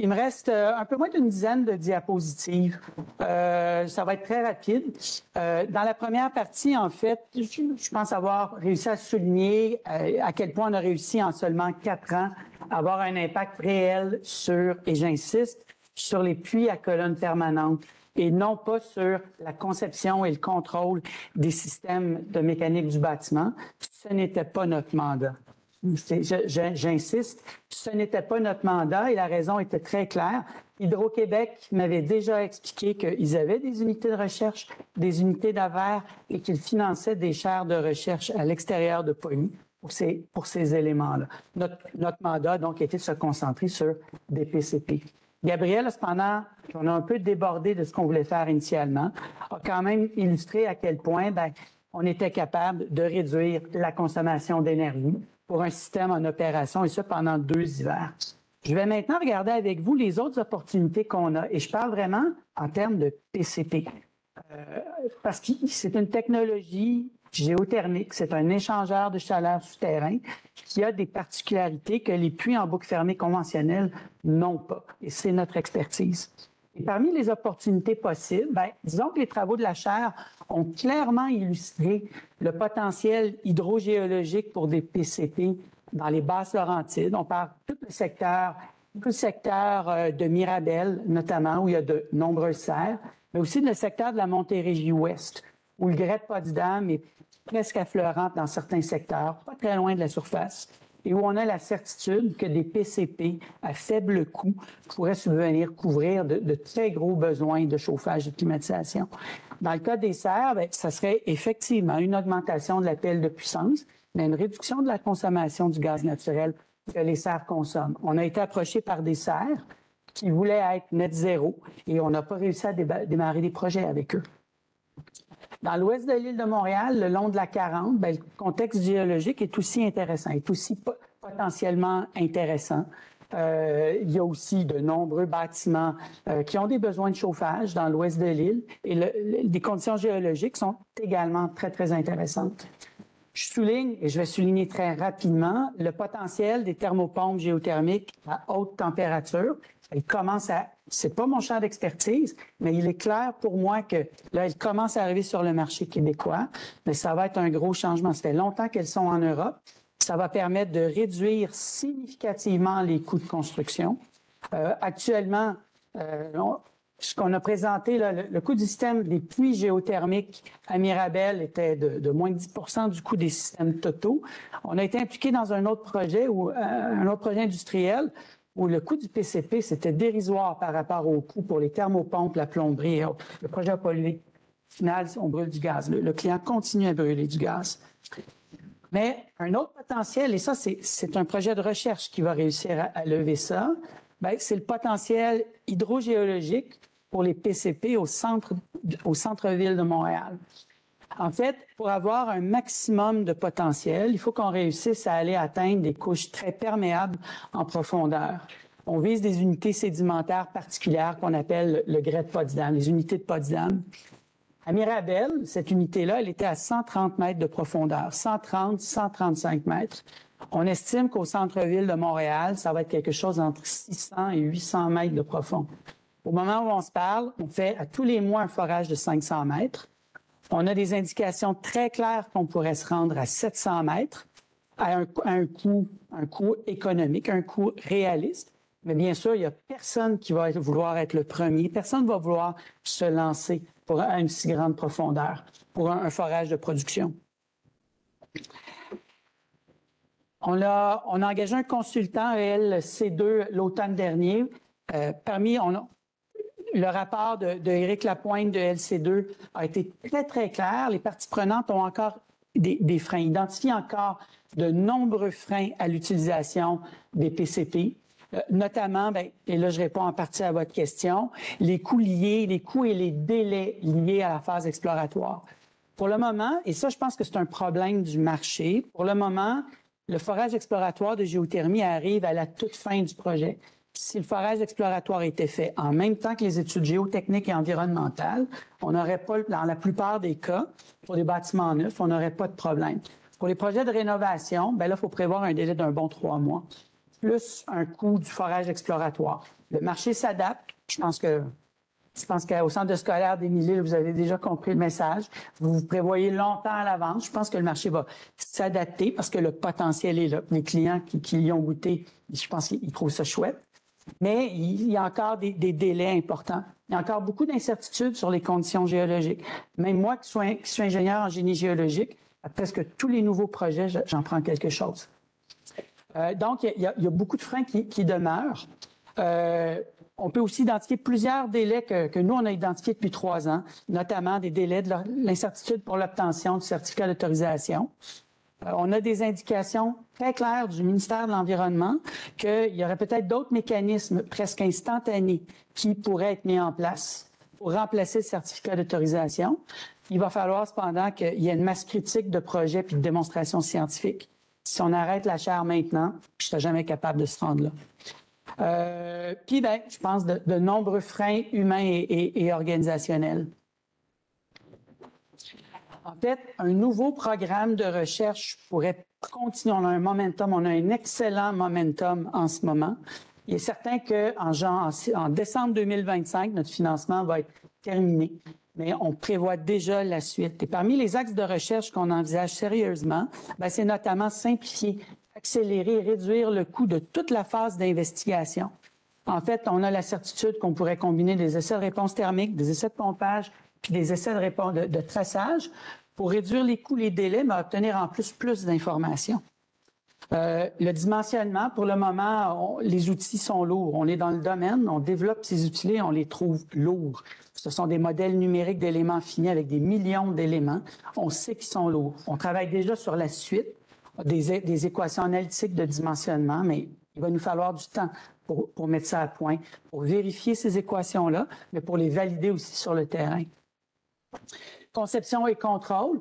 Il me reste un peu moins d'une dizaine de diapositives. Ça va être très rapide. Dans la première partie, en fait, je pense avoir réussi à souligner à quel point on a réussi en seulement 4 ans à avoir un impact réel sur, et j'insiste, sur les puits à colonnes permanentes et non pas sur la conception et le contrôle des systèmes de mécanique du bâtiment. Ce n'était pas notre mandat. J'insiste, ce n'était pas notre mandat et la raison était très claire. Hydro-Québec m'avait déjà expliqué qu'ils avaient des unités de recherche, des unités d'AVER et qu'ils finançaient des chaires de recherche à l'extérieur de Poly pour ces éléments-là. Notre mandat, donc, était de se concentrer sur des PCP. Gabriel, cependant, on a un peu débordé de ce qu'on voulait faire initialement, a quand même illustré à quel point on était capable de réduire la consommation d'énergie pour un système en opération, et ça pendant 2 hivers. Je vais maintenant regarder avec vous les autres opportunités qu'on a, et je parle vraiment en termes de PCP, parce que c'est une technologie géothermique, c'est un échangeur de chaleur souterrain qui a des particularités que les puits en boucle fermée conventionnels n'ont pas, et c'est notre expertise. Et parmi les opportunités possibles, disons que les travaux de la chaire ont clairement illustré le potentiel hydrogéologique pour des PCP dans les Basses-Laurentides. On parle tout le secteur de Mirabel, notamment, où il y a de nombreuses serres, mais aussi le secteur de la Montérégie-Ouest, où le grès de Potsdam est presque affleurant dans certains secteurs, pas très loin de la surface, et où on a la certitude que des PCP à faible coût pourraient subvenir couvrir de très gros besoins de chauffage et de climatisation. Dans le cas des serres, ça serait effectivement une augmentation de la pile de puissance, mais une réduction de la consommation du gaz naturel que les serres consomment. On a été approché par des serres qui voulaient être net zéro et on n'a pas réussi à démarrer des projets avec eux. Dans l'ouest de l'île de Montréal, le long de la 40, le contexte géologique est aussi intéressant, est aussi potentiellement intéressant. Il y a aussi de nombreux bâtiments qui ont des besoins de chauffage dans l'ouest de l'île et les conditions géologiques sont également très, très intéressantes. Je souligne, et je vais souligner très rapidement, le potentiel des thermopompes géothermiques à haute température. Elle commence à, c'est pas mon champ d'expertise, mais il est clair pour moi que là, elle commence à arriver sur le marché québécois, mais ça va être un gros changement. Ça fait longtemps qu'elles sont en Europe. Ça va permettre de réduire significativement les coûts de construction. Actuellement, ce qu'on a présenté, là, le coût du système des puits géothermiques à Mirabel était de moins de 10% du coût des systèmes totaux. On a été impliqué dans un autre projet, industriel, où le coût du PCP, c'était dérisoire par rapport au coût pour les thermopompes, la plomberie et autres. Le projet a pollué. Au final, on brûle du gaz. Le client continue à brûler du gaz. Mais un autre potentiel, et ça, c'est un projet de recherche qui va réussir à lever ça, c'est le potentiel hydrogéologique pour les PCP au centre-ville de Montréal. En fait, pour avoir un maximum de potentiel, il faut qu'on réussisse à aller atteindre des couches très perméables en profondeur. On vise des unités sédimentaires particulières qu'on appelle le grès de Potsdam, les unités de Potsdam. À Mirabel, cette unité-là, elle était à 130 mètres de profondeur, 130, 135 mètres. On estime qu'au centre-ville de Montréal, ça va être quelque chose entre 600 et 800 mètres de profond. Au moment où on se parle, on fait à tous les mois un forage de 500 mètres. On a des indications très claires qu'on pourrait se rendre à 700 mètres à un coût économique, un coût réaliste. Mais bien sûr, il n'y a personne qui va vouloir être le premier. Personne ne va vouloir se lancer à une si grande profondeur pour un forage de production. On a engagé un consultant ELC2 l'automne dernier. Le rapport de Éric Lapointe de LC2 a été très, très clair. Les parties prenantes ont encore des freins, identifient encore de nombreux freins à l'utilisation des PCP. Notamment, et là je réponds en partie à votre question, les coûts et les délais liés à la phase exploratoire. Pour le moment, et ça je pense que c'est un problème du marché, pour le moment, le forage exploratoire de géothermie arrive à la toute fin du projet. Si le forage exploratoire était fait en même temps que les études géotechniques et environnementales, on n'aurait pas, dans la plupart des cas, pour les bâtiments neufs, on n'aurait pas de problème. Pour les projets de rénovation, là, il faut prévoir un délai d'un bon 3 mois. Plus un coût du forage exploratoire. Le marché s'adapte. Je pense qu'au centre scolaire d'Émilie, vous avez déjà compris le message. Vous prévoyez longtemps à l'avance. Je pense que le marché va s'adapter parce que le potentiel est là. Les clients qui y ont goûté, je pense qu'ils trouvent ça chouette. Mais il y a encore des délais importants. Il y a encore beaucoup d'incertitudes sur les conditions géologiques. Même moi qui suis ingénieur en génie géologique, à presque tous les nouveaux projets, j'en prends quelque chose. Donc, il y a beaucoup de freins qui demeurent. On peut aussi identifier plusieurs délais que nous, on a identifiés depuis 3 ans, notamment des délais de l'incertitude pour l'obtention du certificat d'autorisation. On a des indications très claires du ministère de l'Environnement qu'il y aurait peut-être d'autres mécanismes presque instantanés qui pourraient être mis en place pour remplacer le certificat d'autorisation. Il va falloir cependant qu'il y ait une masse critique de projets puis de démonstrations scientifiques. Si on arrête la chaire maintenant, je ne serai jamais capable de se rendre là. Puis, je pense de nombreux freins humains et organisationnels. En fait, un nouveau programme de recherche pourrait continuer. On a un momentum, on a un excellent momentum en ce moment. Il est certain qu'en décembre 2025, notre financement va être terminé, mais on prévoit déjà la suite. Et parmi les axes de recherche qu'on envisage sérieusement, c'est notamment simplifier, accélérer et réduire le coût de toute la phase d'investigation. En fait, on a la certitude qu'on pourrait combiner des essais de réponse thermique, des essais de pompage, puis des essais de traçage pour réduire les coûts, les délais, mais obtenir en plus d'informations. Le dimensionnement, pour le moment, les outils sont lourds. On est dans le domaine, on développe ces outils-là, on les trouve lourds. Ce sont des modèles numériques d'éléments finis avec des millions d'éléments. On sait qu'ils sont lourds. On travaille déjà sur la suite des équations analytiques de dimensionnement, mais il va nous falloir du temps pour mettre ça à point, pour vérifier ces équations-là, mais pour les valider aussi sur le terrain. Conception et contrôle,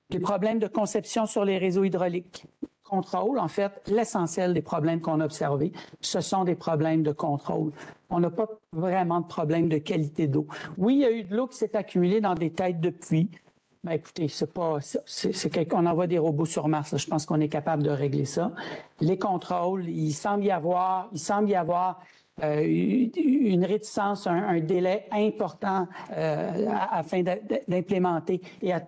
les problèmes de conception sur les réseaux hydrauliques. Contrôle, en fait, l'essentiel des problèmes qu'on a observés, ce sont des problèmes de contrôle. On n'a pas vraiment de problème de qualité d'eau. Oui, il y a eu de l'eau qui s'est accumulée dans des têtes de puits. Mais écoutez, on envoie des robots sur Mars. Là, je pense qu'on est capable de régler ça. Les contrôles, il semble y avoir une réticence, un délai important afin d'implémenter et à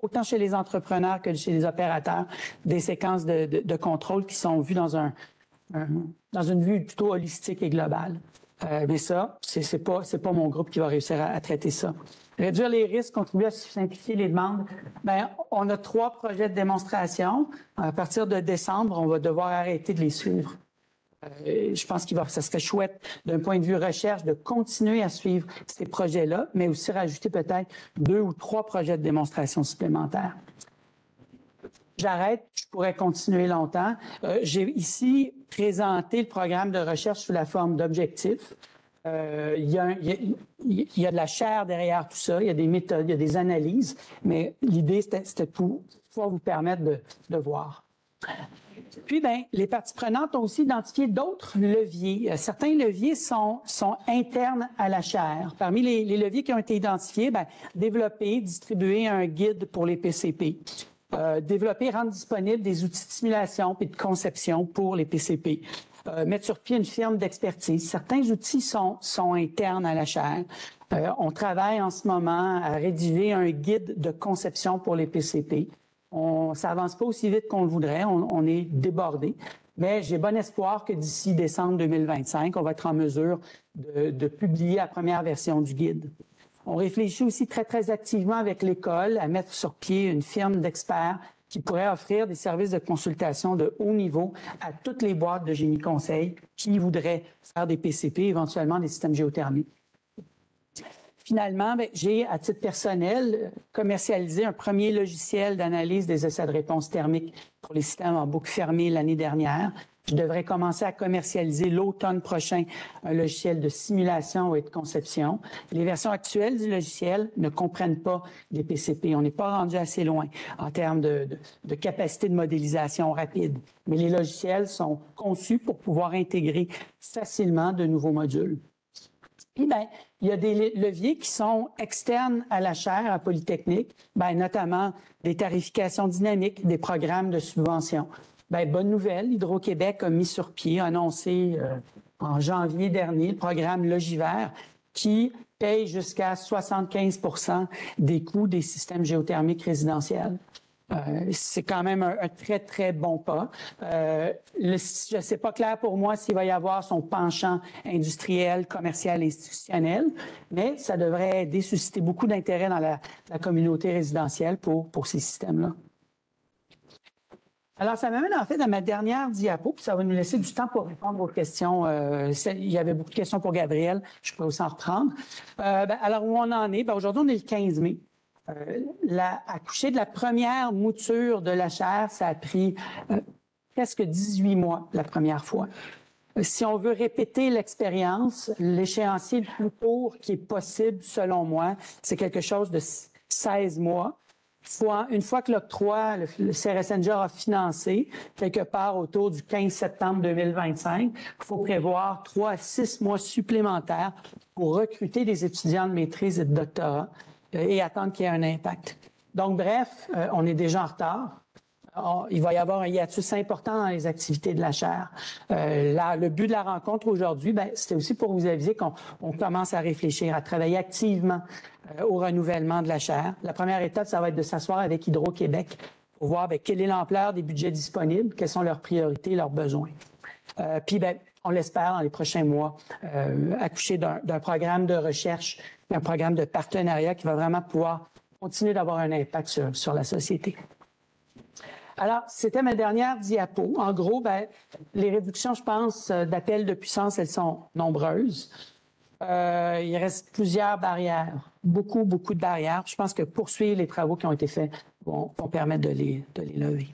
autant chez les entrepreneurs que chez les opérateurs, des séquences de contrôle qui sont vues dans une vue plutôt holistique et globale. Mais ça, c'est pas mon groupe qui va réussir à traiter ça. Réduire les risques, contribuer à simplifier les demandes. On a 3 projets de démonstration. À partir de décembre, on va devoir arrêter de les suivre. Je pense ça serait chouette d'un point de vue recherche de continuer à suivre ces projets-là, mais aussi rajouter peut-être 2 ou 3 projets de démonstration supplémentaires. J'arrête, je pourrais continuer longtemps. J'ai ici présenté le programme de recherche sous la forme d'objectifs. Il y a de la chair derrière tout ça, il y a des méthodes, il y a des analyses, mais l'idée, c'était pour vous permettre de voir. Puis, les parties prenantes ont aussi identifié d'autres leviers. Certains leviers sont internes à la chaire. Parmi les leviers qui ont été identifiés, développer, distribuer un guide pour les PCP. Développer, rendre disponibles des outils de simulation et de conception pour les PCP. Mettre sur pied une firme d'expertise. Certains outils sont internes à la chaire. On travaille en ce moment à rédiger un guide de conception pour les PCP. Ça avance pas aussi vite qu'on le voudrait, on est débordé, mais j'ai bon espoir que d'ici décembre 2025, on va être en mesure de publier la première version du guide. On réfléchit aussi très activement avec l'école à mettre sur pied une firme d'experts qui pourrait offrir des services de consultation de haut niveau à toutes les boîtes de génie conseil qui voudraient faire des PCP, éventuellement des systèmes géothermiques. Finalement, j'ai, à titre personnel, commercialisé un premier logiciel d'analyse des essais de réponse thermique pour les systèmes en boucle fermée l'année dernière. Je devrais commencer à commercialiser l'automne prochain un logiciel de simulation et de conception. Les versions actuelles du logiciel ne comprennent pas les PCP. On n'est pas rendu assez loin en termes de capacité de modélisation rapide. Mais les logiciels sont conçus pour pouvoir intégrer facilement de nouveaux modules. Puis, il y a des leviers qui sont externes à la chaire, à Polytechnique, notamment des tarifications dynamiques, des programmes de subvention. Bonne nouvelle, Hydro-Québec a mis sur pied, a annoncé en janvier dernier, le programme Logivert, qui paye jusqu'à 75% des coûts des systèmes géothermiques résidentiels. C'est quand même un très, très bon pas. C'est pas clair pour moi s'il va y avoir son penchant industriel, commercial, institutionnel, mais ça devrait aider, susciter beaucoup d'intérêt dans la communauté résidentielle pour ces systèmes-là. Alors, ça m'amène en fait à ma dernière diapo, puis ça va nous laisser du temps pour répondre aux questions. Il y avait beaucoup de questions pour Gabriel, je pourrais aussi en reprendre. Alors, où on en est? Aujourd'hui, on est le 15 mai. Accoucher de la première mouture de la chaire, ça a pris presque 18 mois la première fois. Si on veut répéter l'expérience, l'échéancier le plus court qui est possible, selon moi, c'est quelque chose de 16 mois. Une fois que l'octroi, le CRSNG a financé, quelque part autour du 15 septembre 2025, il faut prévoir 3 à 6 mois supplémentaires pour recruter des étudiants de maîtrise et de doctorat et attendre qu'il y ait un impact. Donc, bref, on est déjà en retard. Il va y avoir un hiatus important dans les activités de la chaire. Le but de la rencontre aujourd'hui, c'était aussi pour vous aviser qu'on commence à réfléchir, à travailler activement au renouvellement de la chaire. La première étape, ça va être de s'asseoir avec Hydro-Québec pour voir quelle est l'ampleur des budgets disponibles, quelles sont leurs priorités, leurs besoins. Puis, on l'espère, dans les prochains mois, accoucher d'un programme de recherche, un programme de partenariat qui va vraiment pouvoir continuer d'avoir un impact sur la société. Alors, c'était ma dernière diapo. En gros, les réductions, je pense, d'appels de puissance, elles sont nombreuses. Il reste plusieurs barrières, beaucoup de barrières. Je pense que poursuivre les travaux qui ont été faits vont permettre de les lever.